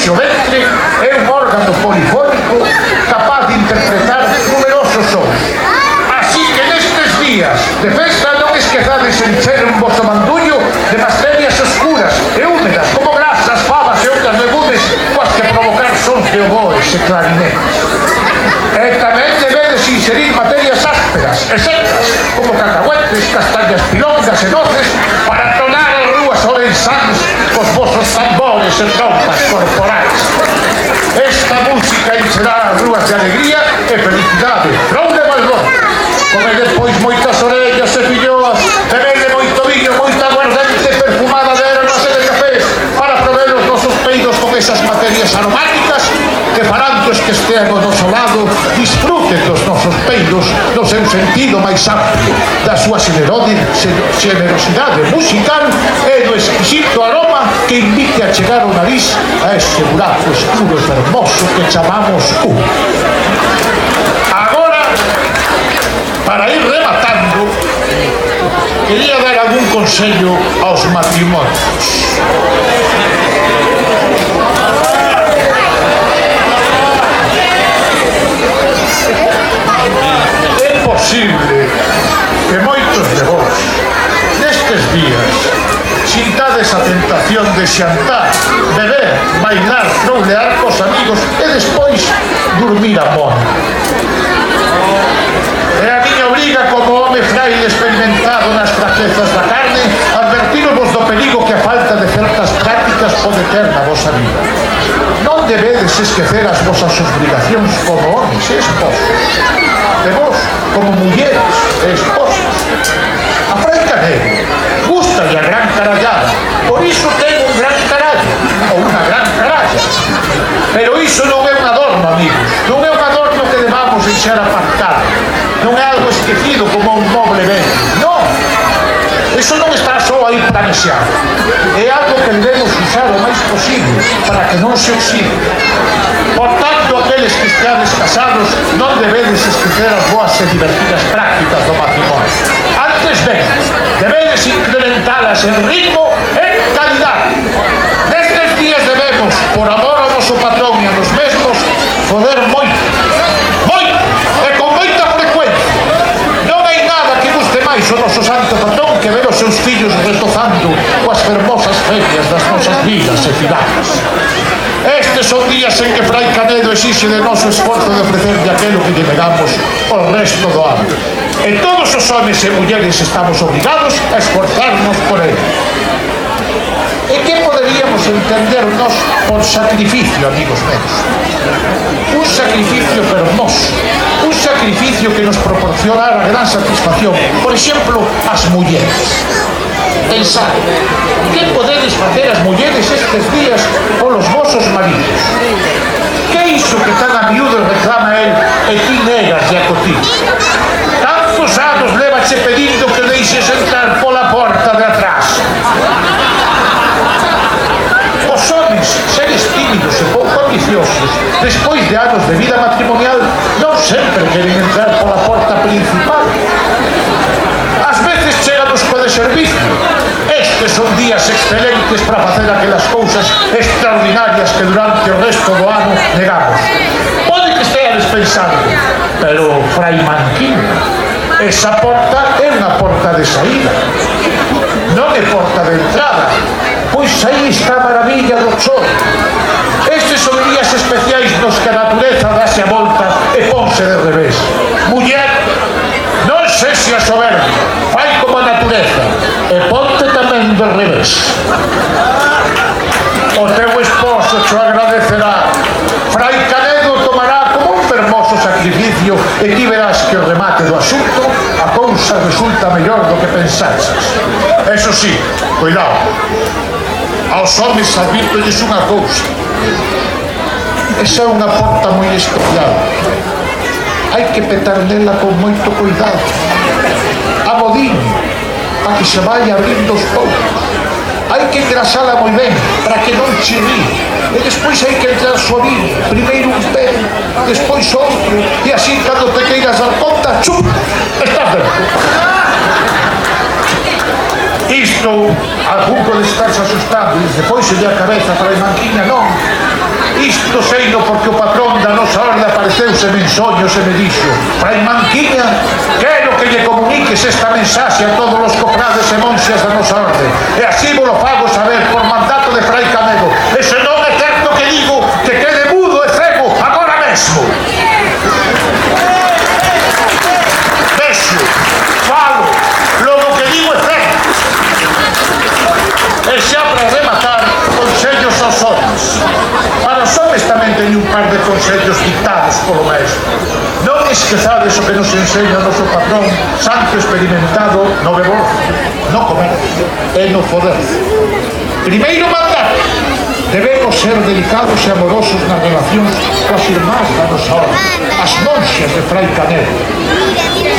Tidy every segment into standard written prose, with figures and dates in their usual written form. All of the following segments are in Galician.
o ventre é un órgano polifónico capaz de interpretar numerosos sons. Así que nestes días de festa non esquezades encher un vosso mandullo de materias oscuras e húmedas como grasas, fabas e outras legumes coas que provocar sons de oboes e clarinetes. E tamén debedes inserir materias ásperas e secas como cacahuetes, castañas pilongas e noces para tronar as rúas ourensáns cos vosos tambores e trompas corporais. Esta música encherá as rúas de alegría e felicidade. Non de mal gol. Comede depois moitas orellas e filloas, bebede moito viño, moita aguardente perfumada de ervas e de cafés para prover os nosos peidos con esas materias aromáticas que farán que os que estean ao noso lado disfruten dos nosos peidos no seu sentido máis amplio, da súa generosidade musical e do exquisito aroma que invite a chegar o nariz a ese buraco escuro e hermoso que chamamos U. Agora, para ir rematando, quería dar algún consello aos matrimonios. É posible que moitos de vos nestes días sintades a tentación de xantar, beber, bailar, troulear cos amigos e despois dormir a mono. É a miña obriga como home fraile experimentado nas fraquezas da carne advertirvos do perigo que a falta de certas prácticas pode ter na vosa vida. Non debedes esquecer as vosas obrigacións como homes e esposos, de vos como mulleres e esposas. A Frai Canedo gusta a gran carallada, por iso ten un gran carallo ou unha gran caralla, pero iso non é un adorno, amigos, non é un adorno que debamos deixar apartado, non é algo esquecido como un moble ben, non, iso non está só aí planexado, é algo que debemos usar o máis posible para que non se oxide. Por tanto, aqueles que esteades casados non debedes esquecer as boas e divertidas prácticas do matrimonio. Antes ben, debedes incrementalas en ritmo e en calidade. Nestes días debemos, por amor ao noso patrón e a nos mesmos, foder moito, moito e con moita frecuencia. Non hai nada que guste máis o noso santo patrón que ver os seus fillos retozando coas fermosas ferias das nosas vilas e cidades. Estes son días en que Frai Canedo exixe de noso esforzo de ofrecerlle aquelo que lle negamos o resto do ano. E todos os homes e mulleres estamos obrigados a esforzarnos por ele. E que poderíamos entendernos por sacrificio, amigos meus? Un sacrificio hermoso, un sacrificio que nos proporcionará gran satisfacción. Por exemplo, as mulleres. Pensad, que podedes facer as mulleres estes días polos vosos maridos? Que iso que tan a miúdo reclama el e ti negas e acotín? Tantos anos levache pedindo que deixes entrar pola porta de atrás. Os homens, seres tímidos e pouco ambiciosos, despois de anos de vida matrimonial, non sempre queren entrar pola porta principal. Ás veces cheganos co de servicio. Estes son días excelentes para facer aquelas cousas extraordinarias que durante o resto do ano negamos. Pode que esteades pensando, pero Frai Manquín, esa porta é unha porta de saída, non é porta de entrada, pois aí está a maravilla do choro. Estes son días especiais nos que a natureza dase a volta e ponse de revés. Muller, non sexe a soberbia, fai como a natureza e ponte tamén de revés. O teu esposo te agradecerá. Frai Canedo tomará como un fermoso sacrificio e ti verás que o remate do asunto a cousa resulta mellor do que pensaches. Eso sí, cuidado, aos homens advirtolles unha cousa: esa é unha porta moi especial, hai que petar nela con moito cuidado, a modinho, para que se vaya abrindo os poucos. Hai que engrasala moi ben para que non chirrí, e despois hai que entrar suavín, primeiro un pé, despois outro, e así cando te queiras dar conta, chup, estás dentro. Isto, algún pode estarse asustado e despois se lle a cabeza para a manquiña, non. Isto seino porque o patrón da nosa orde apareceuse en soños e me dixo: Frai Manquiña, quero que lle comuniques esta mensaxe a todos os cofrades e monxas da nosa orde, e así vos lo fago saber por mandato de Frai Canedo. E se non é certo que digo, que quede mudo e cego agora mesmo. Vexo, falo, logo que digo é certo. E xa para rematar, consellos aos ollos. Para os homes tamén teño un par de consellos dictados polo maestro. Non esquezades o que nos enseña o noso patrón, santo experimentado no bebor, no comer e no poder. Primeiro mandato: debemos ser delicados e amorosos nas relacións coas irmás da nosa orde, as monxas de Frai Canedo.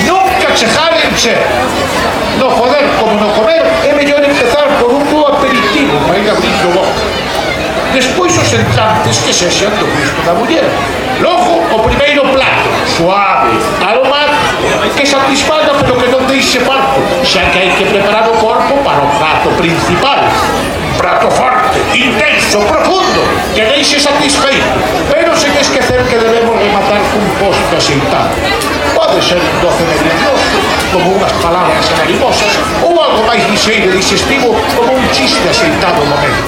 Nunca chejárense. No poder como no comer é mellor empezar por un bo aperitivo para ir abrindo boca. Despois os entrantes que sexan do gusto da muller. Logo, o primeiro plato, suave, aromático, que satisfaga pero que non deixe farto, xa que hai que preparar o corpo para o prato principal. Un prato forte, intenso, profundo, que deixe satisfeito, pero sen esquecer que debemos rematar cun posto aceitado. Pode ser un doce melindroso, como unhas palabras animosas, ou algo máis lixeiro e digestivo, como un chiste aceitado no medio.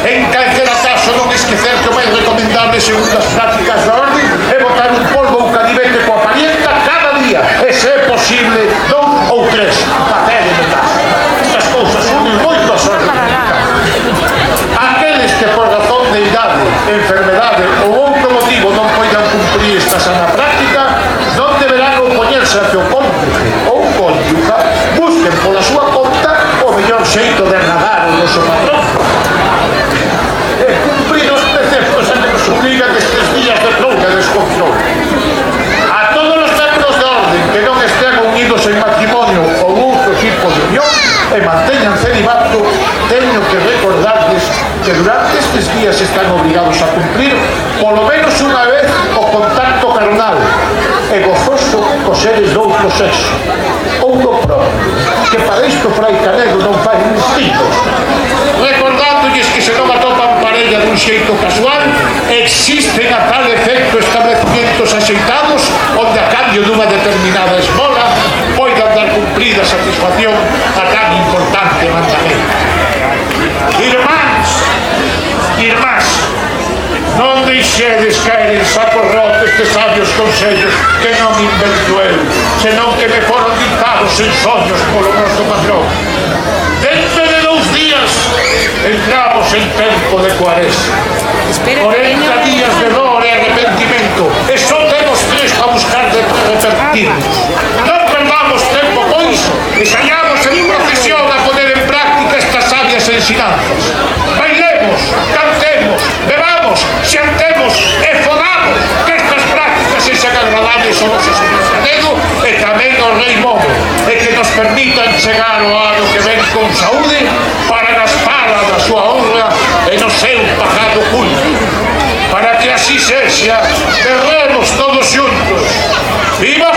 En calquera caso, non esquecer que o máis recomendable segundo as prácticas da orde é botar un polvo ou canivete coa parienta cada día, e se é posible, 2 ou 3, papel de casa. Estas cousas unen moito a sorte. Aqueles que por razón de idade, enfermedade ou outro motivo non poidan cumprir esta sana práctica, non deberán opoñerse a que o cómplice ou cónyuga busquen pola súa conta o mellor xeito de agradar o noso patrón. Cumprir os preceptos a que nos obligan estes días de prouca e descontrol. A todos os membros de orden que non estén unidos en matrimonio ou outro tipo de unión e manteñan celibato, teño que recordarles que durante estes días están obligados a cumprir polo menos unha vez o contacto carnal e gozoso cos seres do outro sexo ou do propio, que para isto Frai Canedo non fai instintos. Recordándoles que se non atopan parella dun xeito casual, existen a tal efecto establecimientos axeitados onde a cambio dunha determinada esmola poidan dar cumprida satisfacción a tan importante mandamento. Irmás, non deixedes caer en sacos rotos de sabios consellos que non invento eu, senón que me foron dictados en soños polo noso patrón. Dentro de 2 días entramos en tempo de cuaresma. 40 días de dor e arrepentimento, e só temos 3 para buscar de repetirnos. Non perdamos tempo, pois, e saíamos en procesión a poner en práctica estas sabias ensinanzas. Bailemos, cantemos, bebamos, xantemos e fodamos, que estas prácticas sexan agradables ao noso Señor Canedo e tamén ao Rei Momo, e que nos permitan chegar ao ano que ven con saúde para gastala da súa honra e no seu pagado culto. Para que así sexa, berremos todos xuntos. Viva